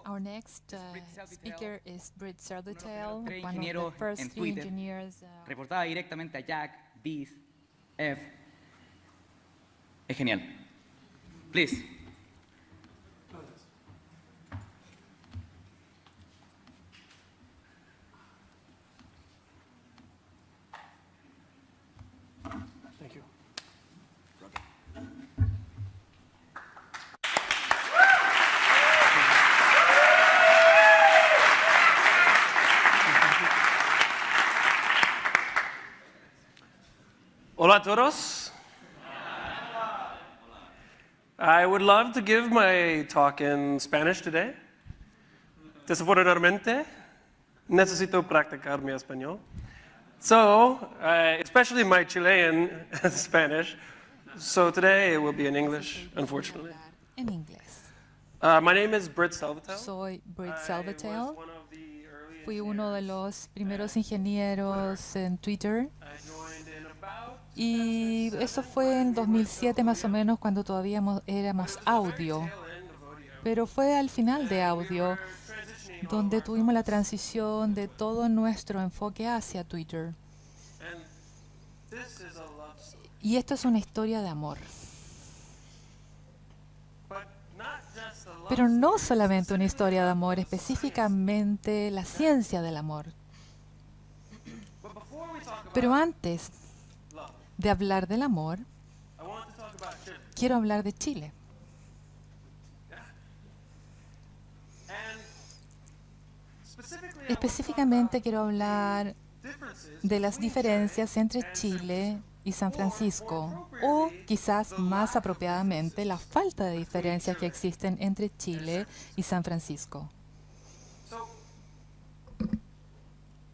Our next speaker is Britt Servitell, Tres one of the ingenieros first en three Twitter. engineers. Reportaba directamente a Jack, Biz, F. Es genial. Please. Thank you. Hola a todos. I would love to give my talk in Spanish today. Desafortunadamente, necesito practicar mi español. So, especially my Chilean Spanish. So today it will be in English, unfortunately. En inglés. My name is Britt Servitell. Soy Britt I was Servitell. one of the early Fui uno de los primeros engineers ingenieros en Twitter. I joined in about Y eso fue en 2007 más o menos, cuando todavía éramos audio. tail end of audio. Pero fue al final de audio Transitioning donde all of our tuvimos la transición de todo nuestro enfoque hacia Twitter. And this is a love story. Y esto es una historia de amor. But not just a love Pero no story. solamente una historia de amor, específicamente la ciencia del amor. But before we talk about Pero antes love, de hablar del amor, I want to talk about Chile. quiero hablar de Chile. And specifically, I want to talk Específicamente quiero hablar about differences de las between diferencias entre and San Chile y San Francisco, Francisco. o quizás más apropiadamente la falta de diferencias que existen entre Chile y San Francisco. So,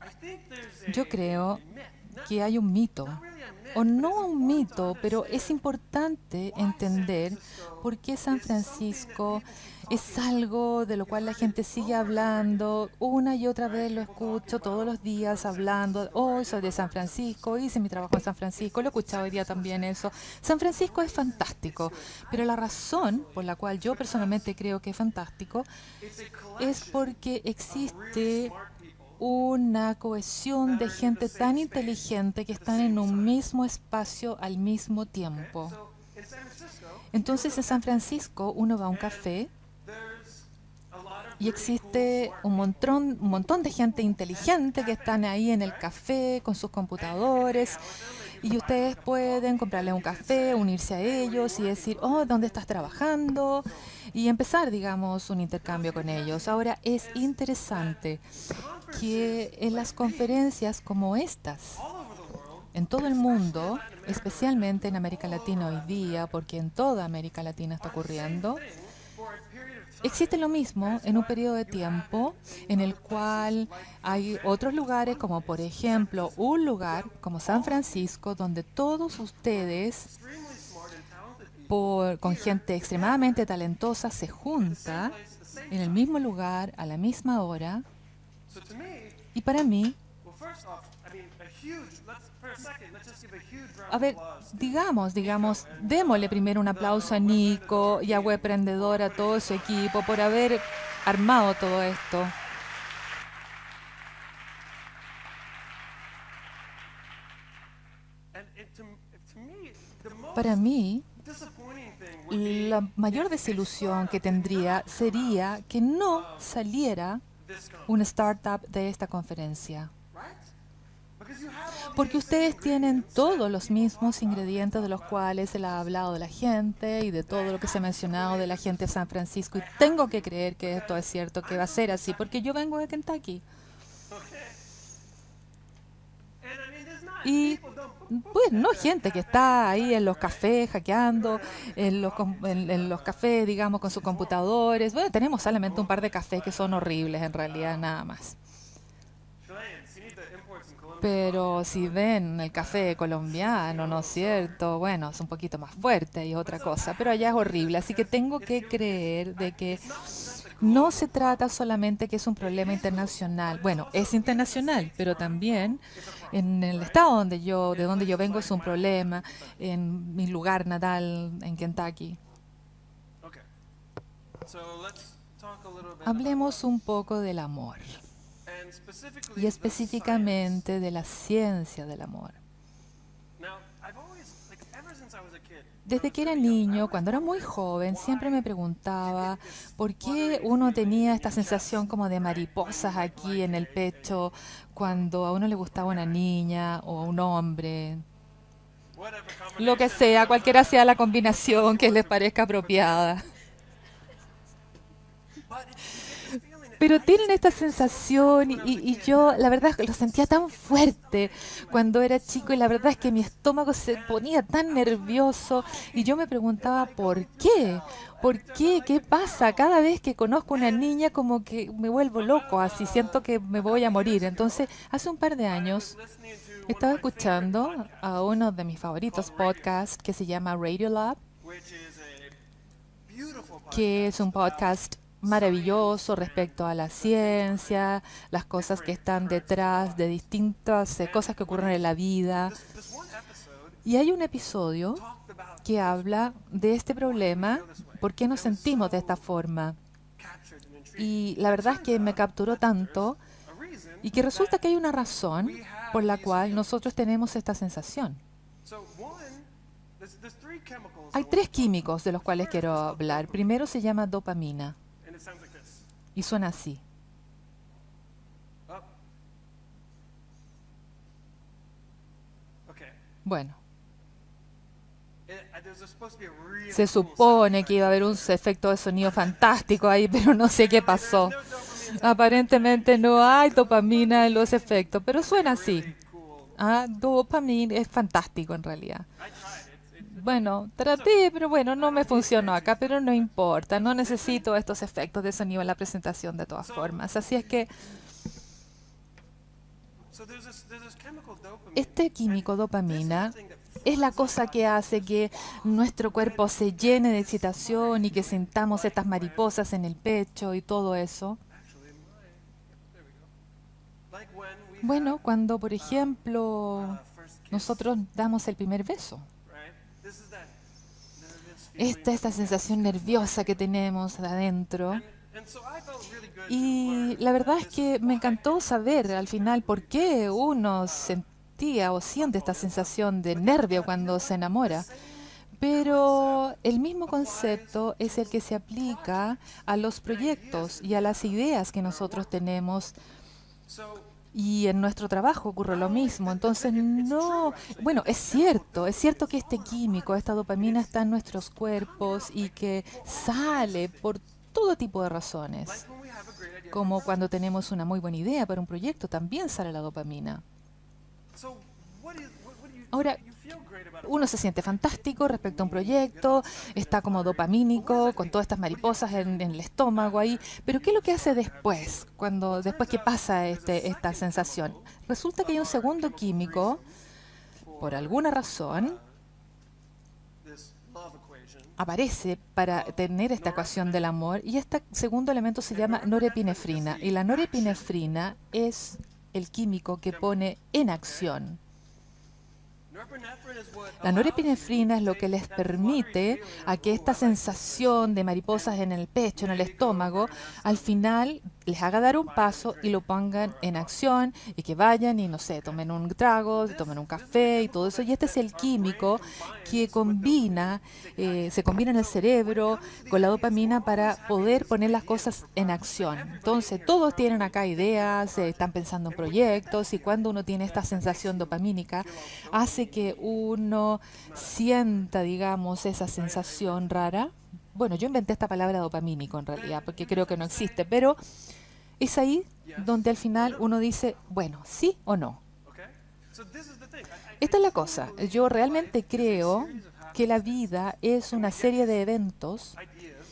I think there's Yo creo a myth. Not que hay un mito, really a myth, o but no it's un important to mito, pero understand es importante entender por qué San Francisco es algo de lo cual la gente sigue hablando, una y otra vez lo escucho todos los días hablando, hoy soy de San Francisco, hice mi trabajo en San Francisco, lo he escuchado hoy día también eso. San Francisco es fantástico, pero la razón por la cual yo personalmente creo que es fantástico it's a es collection porque of really existe smart people una cohesión de gente tan inteligente que están en un mismo espacio al mismo tiempo. So in San Francisco, Entonces en San Francisco uno va a un café there's a lot of y really existe cool, smart un montón de gente inteligente que están ahí en el café con sus computadores y ustedes pueden comprarle un café, unirse a ellos y decir, oh, ¿dónde estás trabajando? Y empezar, digamos, un intercambio con ellos. Ahora es interesante que en las conferencias como estas, all over the world, en todo el mundo, especialmente en América Latina hoy día, porque en toda América Latina está ocurriendo, for a period of time. existe lo mismo en un periodo de tiempo en el cual hay otros lugares, como por ejemplo un lugar como San Francisco, donde todos ustedes, Extremely smart and talented people con gente extremadamente talentosa, se junta place at the same en el mismo lugar, a la misma hora. So to me, Y para mí, well, first off, I mean, for a second, let's just give a huge round a of ver, applause. digamos, démosle primero un aplauso a Nico y a Webprendedor, a todo su equipo, por haber armado todo esto. And to me, the most Para mí, disappointing thing would be la mayor desilusión que tendría sería que no saliera this conference, una startup de esta conferencia. right? Because you have all Porque these same ustedes tienen ingredients todos los mismos ingredientes de los cuales se le ha hablado de la gente y de todo lo que se ha mencionado de la gente de San Francisco. Y tengo que creer que esto es cierto, que va a ser así, porque yo vengo de Kentucky. And I mean, there's not Y people don't pues no gente que está ahí en los cafés hackeando, en los cafés, digamos, con sus computadores. Bueno, tenemos solamente un par de cafés que son horribles en realidad, nada más. Chileans, you need the imports in Colombia. Pero si ven el café colombiano, ¿no es cierto? Bueno, es un poquito más fuerte y otra cosa, pero allá es horrible. Así que tengo que creer de que no se trata solamente que es un problema internacional. Bueno, es internacional, pero también en el estado de donde yo vengo es un problema, en mi lugar natal, en Kentucky. Okay. Hablemos un poco del amor y específicamente de la ciencia del amor. Desde que era niño, cuando era muy joven, siempre me preguntaba por qué uno tenía esta sensación como de mariposas aquí en el pecho cuando a uno le gustaba una niña o un hombre. Lo que sea, cualquiera sea la combinación que les parezca apropiada. Pero tienen esta sensación y yo la verdad lo sentía tan fuerte cuando era chico y la verdad es que mi estómago se ponía tan nervioso y yo me preguntaba ¿por qué? ¿Por qué? ¿Qué pasa? Cada vez que conozco a una niña como que me vuelvo loco, así siento que me voy a morir. Entonces, hace un par de años estaba escuchando a uno de mis favoritos podcasts que se llama Radiolab, que es un podcast maravilloso respecto a la ciencia, las cosas que están detrás de distintas cosas que ocurren en la vida. Y hay un episodio que habla de este problema, por qué nos sentimos de esta forma. Y la verdad es que me capturó tanto y que resulta que hay una razón por la cual nosotros tenemos esta sensación. Hay 3 químicos de los cuales quiero hablar. Primero se llama dopamina y suena así. Bueno, se supone que iba a haber un efecto de sonido fantástico ahí, pero no sé qué pasó. Aparentemente no hay dopamina en los efectos, pero suena así. Dopamina es fantástico en realidad. Bueno, traté, pero bueno, no me funcionó acá, pero no importa, no necesito estos efectos de sonido en la presentación de todas formas. Así es que este químico dopamina es la cosa que hace que nuestro cuerpo se llene de excitación y que sintamos estas mariposas en el pecho y todo eso. Bueno, cuando, por ejemplo, nosotros damos el primer beso. Esta sensación nerviosa que tenemos adentro. Y la verdad es que me encantó saber al final por qué uno sentía o siente esta sensación de nervio cuando se enamora. Pero el mismo concepto es el que se aplica a los proyectos y a las ideas que nosotros tenemos. Y en nuestro trabajo ocurre lo mismo. Entonces, no, bueno, es cierto que este químico, esta dopamina está en nuestros cuerpos y que sale por todo tipo de razones. Como cuando tenemos una muy buena idea para un proyecto, también sale la dopamina. Ahora, uno se siente fantástico respecto a un proyecto, está como dopamínico, con todas estas mariposas en el estómago ahí. Pero ¿qué es lo que hace después, después que pasa esta sensación? Resulta que hay un segundo químico, por alguna razón, aparece para tener esta ecuación del amor, y este segundo elemento se llama norepinefrina. Y la norepinefrina es el químico que pone en acción. La norepinefrina es lo que les permite a que esta sensación de mariposas en el pecho, en el estómago, al final les haga dar un paso y lo pongan en acción y que vayan y, no sé, tomen un trago, tomen un café y todo eso. Y este es el químico que se combina en el cerebro con la dopamina para poder poner las cosas en acción. Entonces, todos tienen acá ideas, están pensando en proyectos, y cuando uno tiene esta sensación dopamínica, hace que uno sienta, digamos, esa sensación rara. Bueno, yo inventé esta palabra dopamínico en realidad, porque creo que no existe, pero es ahí donde al final uno dice, bueno, sí o no. Esta es la cosa. Yo realmente creo que la vida es una serie de eventos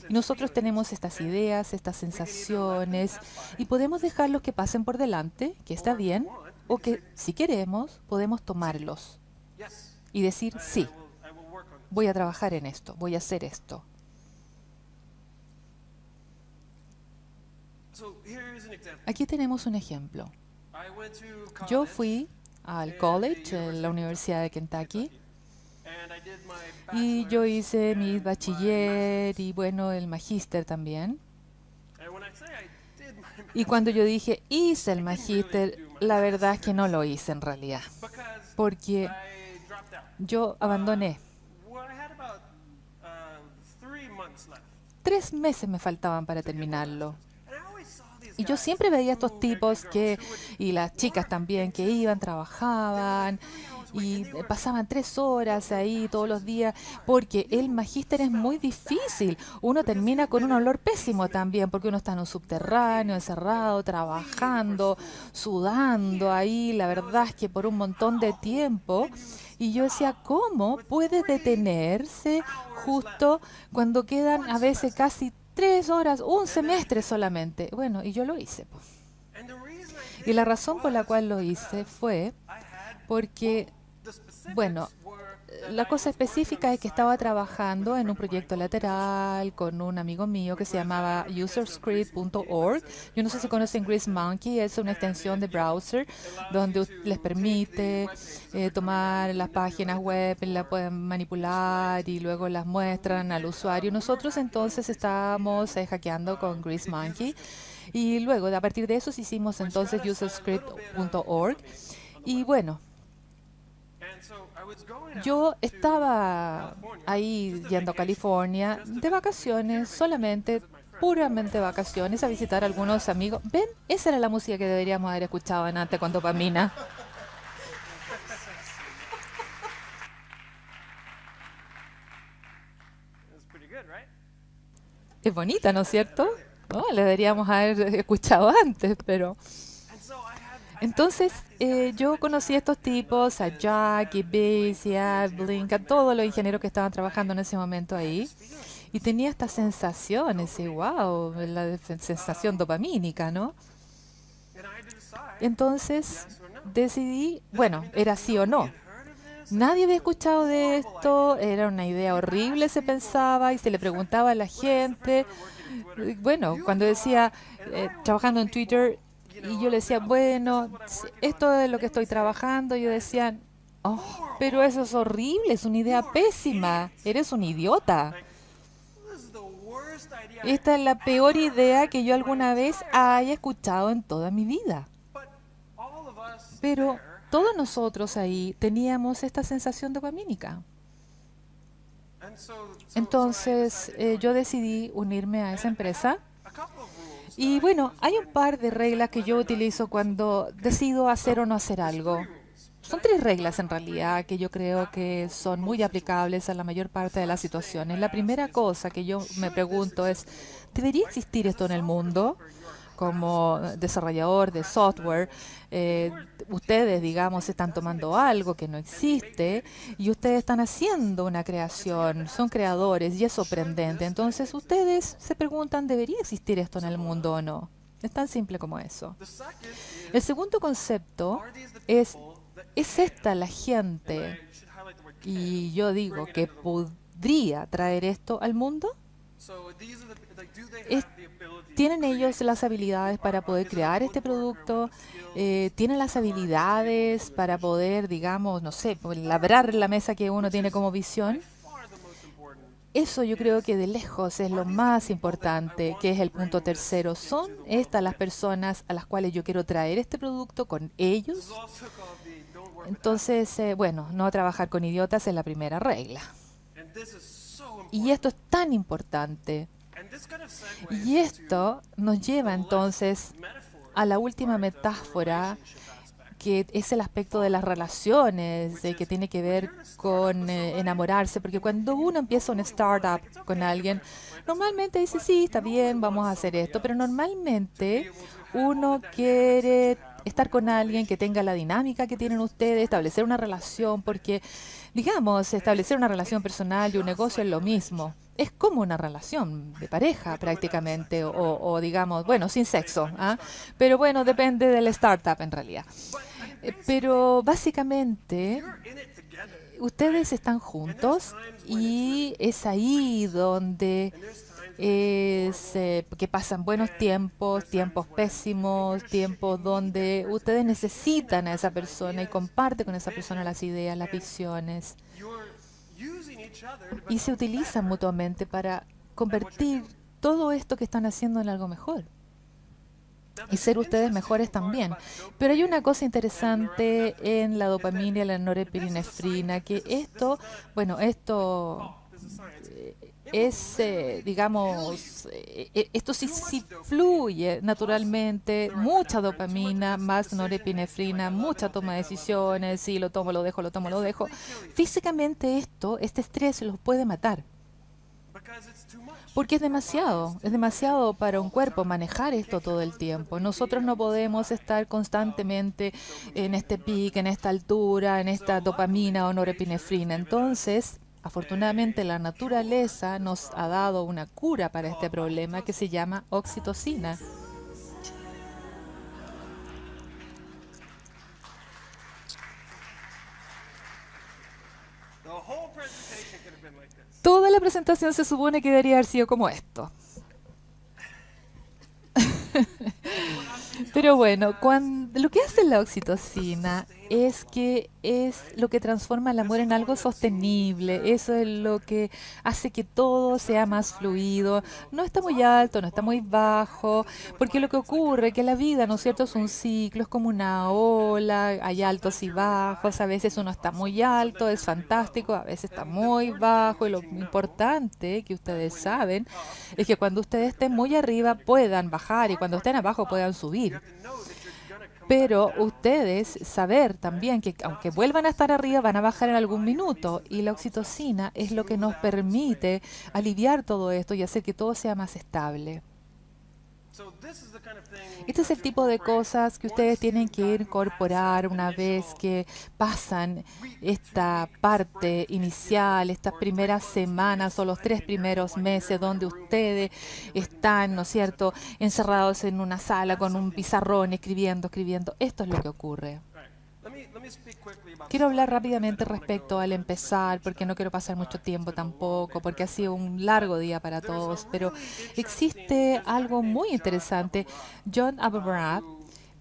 y nosotros tenemos estas ideas, estas sensaciones, y podemos dejarlos que pasen por delante, que está bien, o que si queremos podemos tomarlos y decir, sí, voy a trabajar en esto, voy a hacer esto. Aquí tenemos un ejemplo. Yo fui al college, en la Universidad de Kentucky, Y yo hice mi bachiller y bueno, el magíster también. Y cuando yo dije hice el magíster, la verdad es que no lo hice en realidad, porque yo abandoné. 3 meses me faltaban para terminarlo. Y yo siempre veía a estos tipos y las chicas también, que iban, trabajaban y pasaban 3 horas ahí todos los días, porque el magíster es muy difícil. Uno termina con un olor pésimo también, porque uno está en un subterráneo, encerrado, trabajando, sudando ahí, la verdad es que por un montón de tiempo. Y yo decía, ¿cómo puede detenerse justo cuando quedan a veces casi 3 horas, un semestre solamente? Bueno, y yo lo hice, po. Y la razón por la cual lo hice fue porque, bueno, la cosa específica es que estaba trabajando en un proyecto lateral con un amigo mío que se llamaba userscript.org. Yo no sé si conocen GreaseMonkey, es una extensión de browser donde les permite tomar las páginas web, la pueden manipular y luego las muestran al usuario. Nosotros entonces estábamos hackeando con GreaseMonkey y luego a partir de eso hicimos entonces userscript.org. Y bueno, yo estaba ahí yendo a California de vacaciones, solamente, puramente vacaciones, a visitar a algunos amigos. ¿Ven? Esa era la música que deberíamos haber escuchado antes con dopamina. Es bonita, ¿no es cierto? No, la deberíamos haber escuchado antes, pero... Entonces, yo conocí a estos tipos, a Jack, y Biz, y a Blink, a todos los ingenieros que estaban trabajando en ese momento ahí. Y tenía estas sensaciones, y wow, la sensación dopamínica, ¿no? Entonces, decidí, bueno, era sí o no. Nadie había escuchado de esto, era una idea horrible, se pensaba, y se le preguntaba a la gente. Bueno, cuando decía, trabajando en Twitter, y yo le decía, bueno, esto es lo que estoy trabajando, y yo decía, oh, pero eso es horrible, es una idea pésima, eres un idiota. Esta es la peor idea que yo alguna vez haya escuchado en toda mi vida. Pero todos nosotros ahí teníamos esta sensación dopamínica. Entonces yo decidí unirme a esa empresa. Y bueno, hay un par de reglas que yo utilizo cuando decido hacer o no hacer algo. Son 3 reglas en realidad que yo creo que son muy aplicables a la mayor parte de las situaciones. La primera cosa que yo me pregunto es, ¿debería existir esto en el mundo? Como desarrollador de software, ustedes, digamos, están tomando algo que no existe y ustedes están haciendo una creación, son creadores y es sorprendente. Entonces ustedes se preguntan, ¿debería existir esto en el mundo o no? Es tan simple como eso. El segundo concepto ¿es esta la gente, y yo digo, que podría traer esto al mundo? Es- ¿Tienen ellos las habilidades para poder crear este producto? ¿Tienen las habilidades para poder, digamos, no sé, labrar la mesa que uno tiene como visión? Eso yo creo que de lejos es lo más importante, que es el punto tercero. ¿Son estas las personas a las cuales yo quiero traer este producto con ellos? Entonces, bueno, no trabajar con idiotas es la primera regla. Y esto es tan importante. Y esto nos lleva entonces a la última metáfora, que es el aspecto de las relaciones, que tiene que ver con enamorarse, porque cuando uno empieza una startup con alguien, normalmente dice, sí, está bien, vamos a hacer esto, pero normalmente uno quiere estar con alguien que tenga la dinámica que tienen ustedes, establecer una relación, porque, digamos, establecer una relación personal y un negocio es lo mismo. Es como una relación de pareja prácticamente, o digamos, bueno, sin sexo, ¿ah? Pero bueno, depende del startup en realidad. Pero básicamente ustedes están juntos y es ahí donde que pasan buenos tiempos, tiempos pésimos, tiempos donde ustedes necesitan a esa persona y comparte con esa persona las ideas, las visiones. y se utilizan mutuamente para convertir todo esto que están haciendo en algo mejor. Y ser ustedes mejores también. Pero hay una cosa interesante en la dopamina y la norepinefrina, que esto, bueno, esto es, digamos, esto sí fluye naturalmente, mucha dopamina, más norepinefrina, mucha toma de decisiones, sí, lo tomo, lo dejo, lo tomo, lo dejo. Físicamente este estrés los puede matar. Porque es demasiado para un cuerpo manejar esto todo el tiempo. Nosotros no podemos estar constantemente en este pic, en esta altura, en esta dopamina o norepinefrina. Entonces, afortunadamente, la naturaleza nos ha dado una cura para este problema que se llama oxitocina. Toda la presentación se supone que debería haber sido como esto. Pero bueno, lo que hace la oxitocina es que es lo que transforma el amor en algo sostenible. Eso es lo que hace que todo sea más fluido. No está muy alto, no está muy bajo, porque lo que ocurre es que la vida, ¿no es cierto?, es un ciclo, es como una ola, hay altos y bajos. A veces uno está muy alto, es fantástico, a veces está muy bajo. Y lo importante que ustedes saben es que cuando ustedes estén muy arriba puedan bajar y cuando estén abajo puedan subir. Pero ustedes saber también que aunque vuelvan a estar arriba, van a bajar en algún minuto. Y la oxitocina es lo que nos permite aliviar todo esto y hacer que todo sea más estable. Este es el tipo de cosas que ustedes tienen que incorporar una vez que pasan esta parte inicial, estas primeras semanas o los 3 primeros meses donde ustedes están, ¿no es cierto?, encerrados en una sala con un pizarrón escribiendo. Esto es lo que ocurre. Quiero hablar rápidamente respecto al empezar, porque no quiero pasar mucho tiempo tampoco, porque ha sido un largo día para todos, pero existe algo muy interesante. John Aberbrad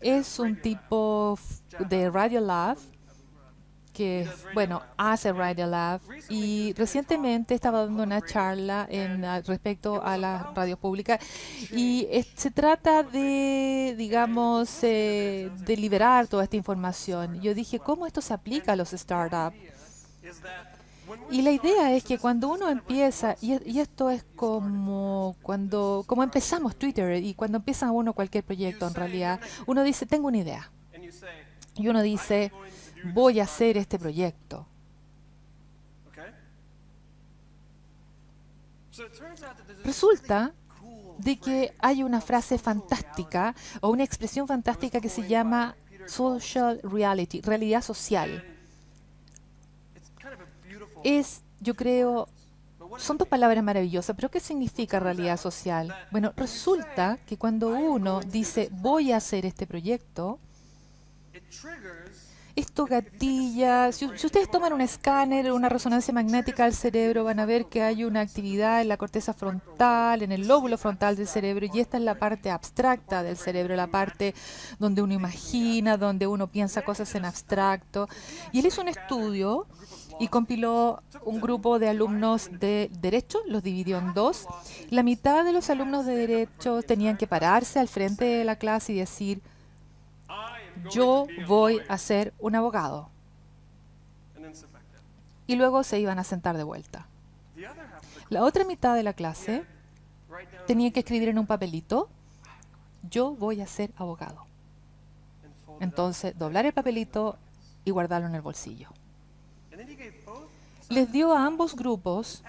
es un tipo de Radiolab que, bueno, hace Radiolab y recientemente estaba dando una charla respecto a la radio pública y se trata de, digamos, de liberar toda esta información. Yo dije, ¿cómo esto se aplica a los startups? Y la idea es que cuando uno empieza, y esto es como empezamos Twitter y cuando empieza uno cualquier proyecto en realidad, uno dice, tengo una idea. Y uno dice, voy a hacer este proyecto. Resulta de que hay una frase fantástica o una expresión fantástica que se llama social reality, realidad social. Yo creo, son 2 palabras maravillosas, pero ¿qué significa realidad social? Bueno, resulta que cuando uno dice, voy a hacer este proyecto, esto gatilla. Si ustedes toman un escáner, una resonancia magnética al cerebro, van a ver que hay una actividad en la corteza frontal, en el lóbulo frontal del cerebro, y esta es la parte abstracta del cerebro, la parte donde uno imagina, donde uno piensa cosas en abstracto. Y él hizo un estudio y compiló un grupo de alumnos de Derecho, los dividió en 2. La mitad de los alumnos de Derecho tenían que pararse al frente de la clase y decir, yo voy a ser un abogado. Y luego se iban a sentar de vuelta. La otra mitad de la clase tenía que escribir en un papelito, yo voy a ser abogado. Entonces, doblar el papelito y guardarlo en el bolsillo. Les dio a ambos grupos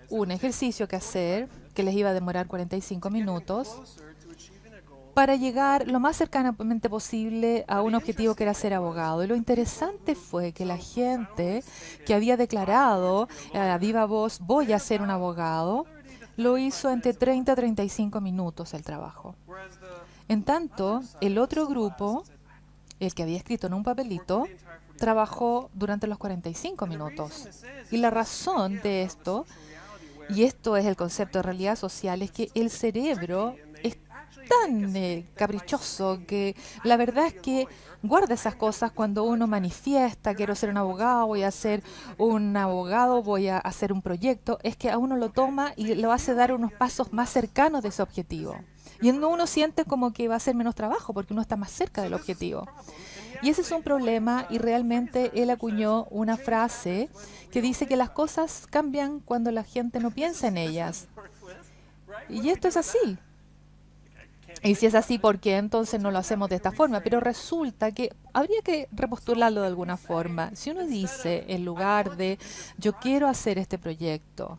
un ejercicio que hacer, que les iba a demorar 45 minutos, para llegar lo más cercanamente posible a un objetivo que era ser abogado. Y lo interesante fue que la gente que había declarado a viva voz, voy a ser un abogado, lo hizo entre 30 a 35 minutos el trabajo. En tanto, el otro grupo, el que había escrito en un papelito, trabajó durante los 45 minutos. Y la razón de esto, y esto es el concepto de realidad social, es que el cerebro tan caprichoso que la verdad es que guarda esas cosas cuando uno manifiesta, quiero ser un abogado, voy a ser un abogado, voy a hacer un proyecto, es que a uno lo toma y lo hace dar unos pasos más cercanos de ese objetivo. Y uno siente como que va a ser menos trabajo porque uno está más cerca del objetivo. Y ese es un problema y realmente él acuñó una frase que dice que las cosas cambian cuando la gente no piensa en ellas. Y esto es así. Y si es así, ¿por qué entonces no lo hacemos de esta forma? Pero resulta que habría que repostularlo de alguna forma. Si uno dice, en lugar de yo quiero hacer este proyecto,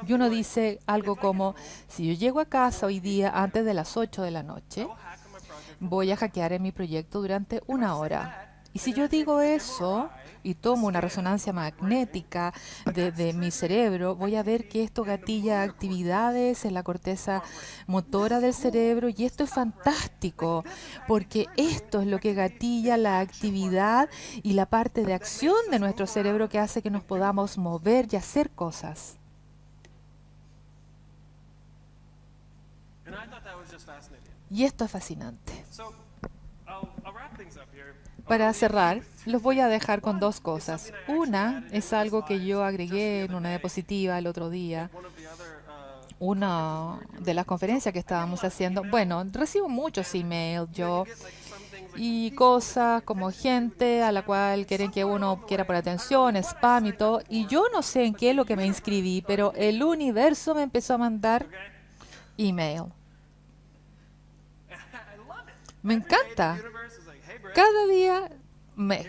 y uno dice algo como, si yo llego a casa hoy día antes de las 8 de la noche, voy a hackear en mi proyecto durante 1 hora. Y si yo digo eso y tomo una resonancia magnética de mi cerebro, voy a ver que esto gatilla actividades en la corteza motora del cerebro y esto es fantástico porque esto es lo que gatilla la actividad y la parte de acción de nuestro cerebro que hace que nos podamos mover y hacer cosas. Y esto es fascinante. Para cerrar, los voy a dejar con dos cosas. Una es algo que yo agregué en una diapositiva el otro día. Una de las conferencias que estábamos haciendo. Bueno, recibo muchos emails yo y cosas como gente a la cual quieren que uno quiera por atención, spam y todo. Y yo no sé en qué es lo que me inscribí, pero el universo me empezó a mandar email. Me encanta. Cada día me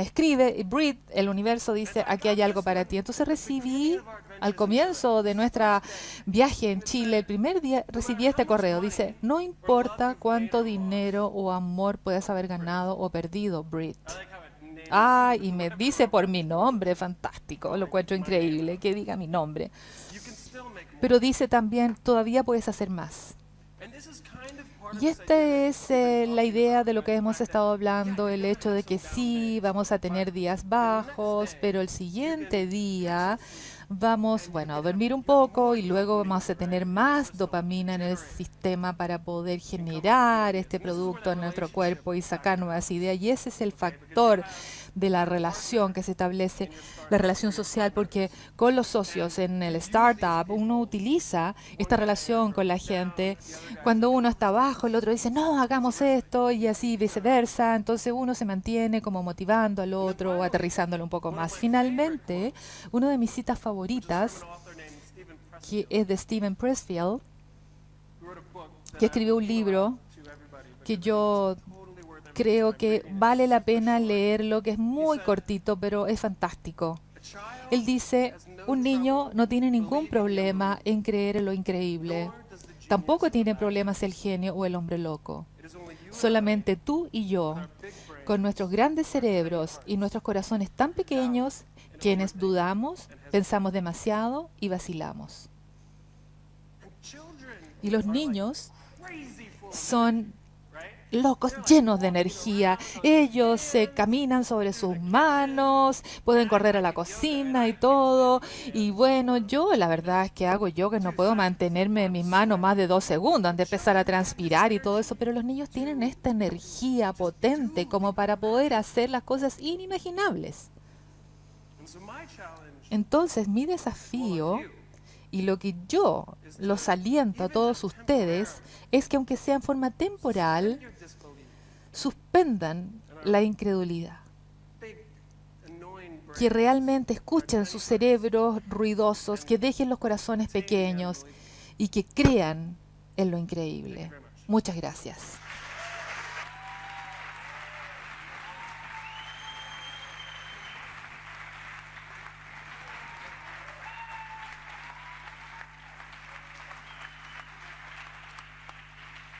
escribe, Brit, el universo dice, aquí hay algo para ti. Entonces recibí, al comienzo de nuestra viaje en Chile, el primer día recibí este correo. Dice, no importa cuánto dinero o amor puedas haber ganado o perdido, Brit. Y me dice por mi nombre, fantástico, lo encuentro increíble, que diga mi nombre. Pero dice también, todavía puedes hacer más. Y esta es la idea de lo que hemos estado hablando, el hecho de que sí, vamos a tener días bajos, pero el siguiente día vamos, a dormir un poco y luego vamos a tener más dopamina en el sistema para poder generar este producto en nuestro cuerpo y sacar nuevas ideas. Y ese es el factor de la relación que se establece, la relación social, porque con los socios en el startup uno utiliza esta relación con la gente. Cuando uno está abajo, el otro dice, no, hagamos esto y así viceversa. Entonces uno se mantiene como motivando al otro o aterrizándolo un poco más. Finalmente, una de mis citas favoritas, que es de Steven Pressfield, que escribió un libro que yo creo que vale la pena leerlo, que es muy cortito, pero es fantástico. Él dice, un niño no tiene ningún problema en creer en lo increíble. Tampoco tiene problemas el genio o el hombre loco. Solamente tú y yo, con nuestros grandes cerebros y nuestros corazones tan pequeños, quienes dudamos, pensamos demasiado y vacilamos. Y los niños son locos, llenos de energía. Ellos se caminan sobre sus manos, pueden correr a la cocina y todo. Y bueno, yo la verdad es que hago yo que no puedo mantenerme en mis manos más de 2 segundos antes de empezar a transpirar y todo eso. Pero los niños tienen esta energía potente como para poder hacer las cosas inimaginables. Entonces, mi desafío y lo que yo los aliento a todos ustedes es que aunque sea en forma temporal, suspendan la incredulidad. Que realmente escuchen sus cerebros ruidosos, que dejen los corazones pequeños y que crean en lo increíble. Muchas gracias.